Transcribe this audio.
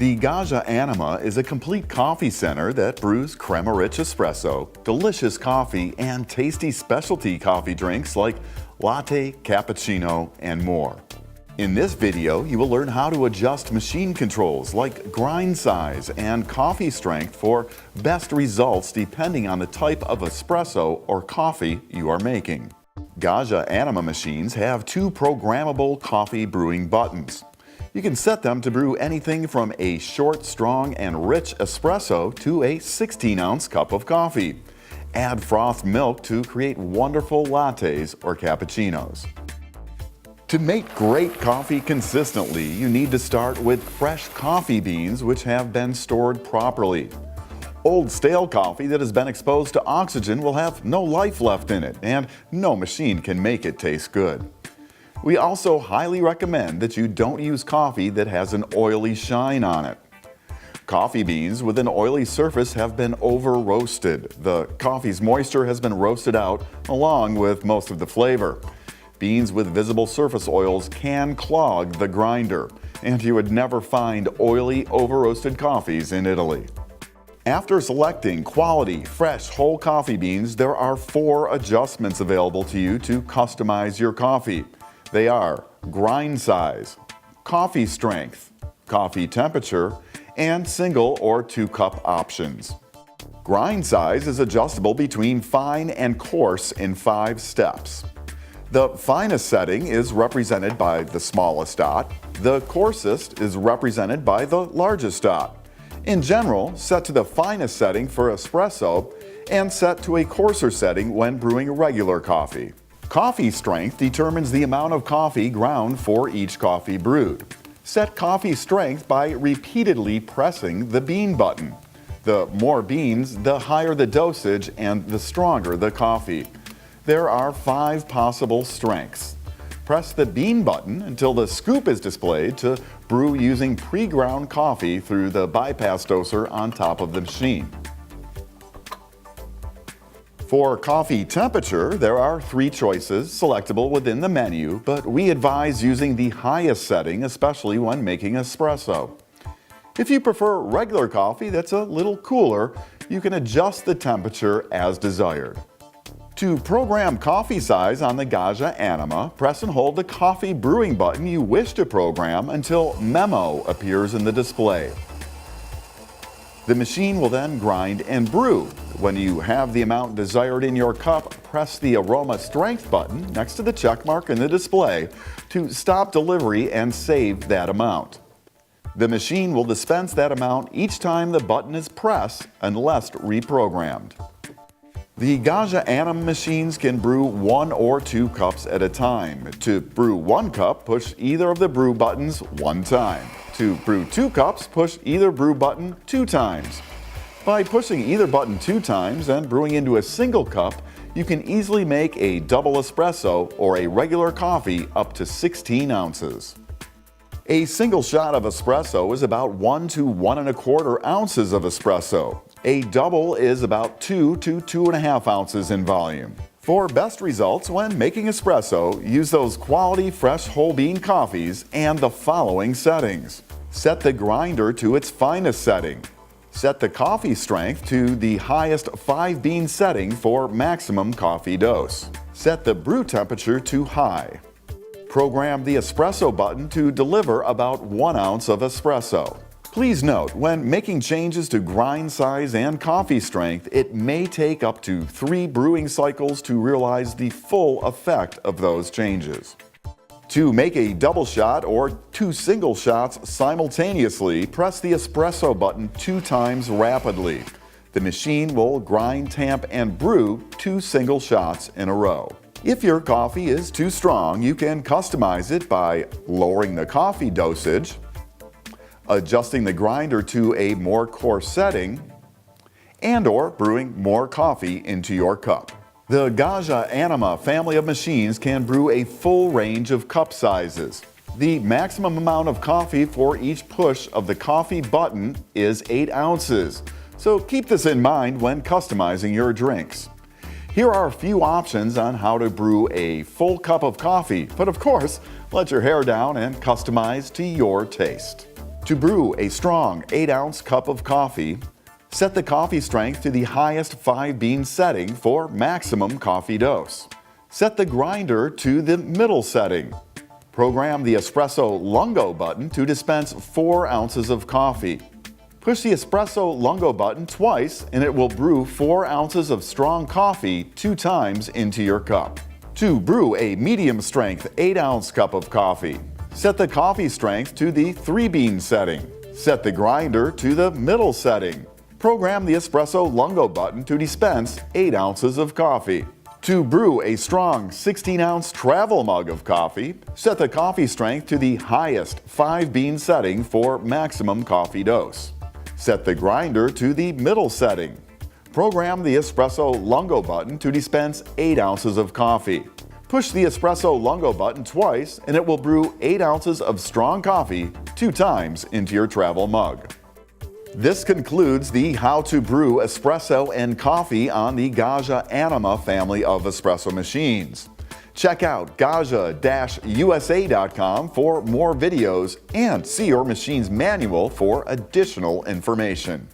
The Gaggia Anima is a complete coffee center that brews crema-rich espresso, delicious coffee, and tasty specialty coffee drinks like latte, cappuccino, and more. In this video, you will learn how to adjust machine controls like grind size and coffee strength for best results depending on the type of espresso or coffee you are making. Gaggia Anima machines have two programmable coffee brewing buttons. You can set them to brew anything from a short, strong, and rich espresso to a 16-ounce cup of coffee. Add frothed milk to create wonderful lattes or cappuccinos. To make great coffee consistently, you need to start with fresh coffee beans which have been stored properly. Old stale coffee that has been exposed to oxygen will have no life left in it, and no machine can make it taste good. We also highly recommend that you don't use coffee that has an oily shine on it. Coffee beans with an oily surface have been over-roasted. The coffee's moisture has been roasted out along with most of the flavor. Beans with visible surface oils can clog the grinder, and you would never find oily, over-roasted coffees in Italy. After selecting quality, fresh, whole coffee beans, there are 4 adjustments available to you to customize your coffee. They are grind size, coffee strength, coffee temperature, and single or 2-cup options. Grind size is adjustable between fine and coarse in 5 steps. The finest setting is represented by the smallest dot. The coarsest is represented by the largest dot. In general, set to the finest setting for espresso and set to a coarser setting when brewing regular coffee. Coffee strength determines the amount of coffee ground for each coffee brewed. Set coffee strength by repeatedly pressing the bean button. The more beans, the higher the dosage and the stronger the coffee. There are 5 possible strengths. Press the bean button until the scoop is displayed to brew using pre-ground coffee through the bypass doser on top of the machine. For coffee temperature, there are 3 choices selectable within the menu, but we advise using the highest setting, especially when making espresso. If you prefer regular coffee that's a little cooler, you can adjust the temperature as desired. To program coffee size on the Gaggia Anima, press and hold the coffee brewing button you wish to program until Memo appears in the display. The machine will then grind and brew. When you have the amount desired in your cup, press the aroma strength button next to the check mark in the display to stop delivery and save that amount. The machine will dispense that amount each time the button is pressed unless reprogrammed. The Gaggia Anima machines can brew 1 or 2 cups at a time. To brew 1 cup, push either of the brew buttons 1 time. To brew 2 cups, push either brew button 2 times. By pushing either button 2 times and brewing into a single cup, you can easily make a double espresso or a regular coffee up to 16 ounces. A single shot of espresso is about 1 to 1 1/4 ounces of espresso. A double is about 2 to 2 1/2 ounces in volume. For best results when making espresso, use those quality fresh whole bean coffees and the following settings. Set the grinder to its finest setting. Set the coffee strength to the highest 5-bean setting for maximum coffee dose. Set the brew temperature to high. Program the espresso button to deliver about 1 ounce of espresso. Please note, when making changes to grind size and coffee strength, it may take up to 3 brewing cycles to realize the full effect of those changes. To make a double shot or 2 single shots simultaneously, press the espresso button 2 times rapidly. The machine will grind, tamp, and brew 2 single shots in a row. If your coffee is too strong, you can customize it by lowering the coffee dosage, adjusting the grinder to a more coarse setting, and/or brewing more coffee into your cup. The Gaggia Anima family of machines can brew a full range of cup sizes. The maximum amount of coffee for each push of the coffee button is 8 ounces, so keep this in mind when customizing your drinks. Here are a few options on how to brew a full cup of coffee, but of course, let your hair down and customize to your taste. To brew a strong 8-ounce cup of coffee, set the coffee strength to the highest 5-bean setting for maximum coffee dose. Set the grinder to the middle setting. Program the Espresso Lungo button to dispense 4 ounces of coffee. Push the Espresso Lungo button twice and it will brew 4 ounces of strong coffee 2 times into your cup. To brew a medium-strength 8-ounce cup of coffee, set the coffee strength to the 3-bean setting. Set the grinder to the middle setting. Program the Espresso Lungo button to dispense 8 ounces of coffee. To brew a strong 16-ounce travel mug of coffee, set the coffee strength to the highest 5-bean setting for maximum coffee dose. Set the grinder to the middle setting. Program the Espresso Lungo button to dispense 8 ounces of coffee. Push the Espresso Lungo button twice and it will brew 8 ounces of strong coffee 2 times into your travel mug. This concludes the How to Brew Espresso and Coffee on the Gaggia Anima family of espresso machines. Check out gaggia-usa.com for more videos and see your machine's manual for additional information.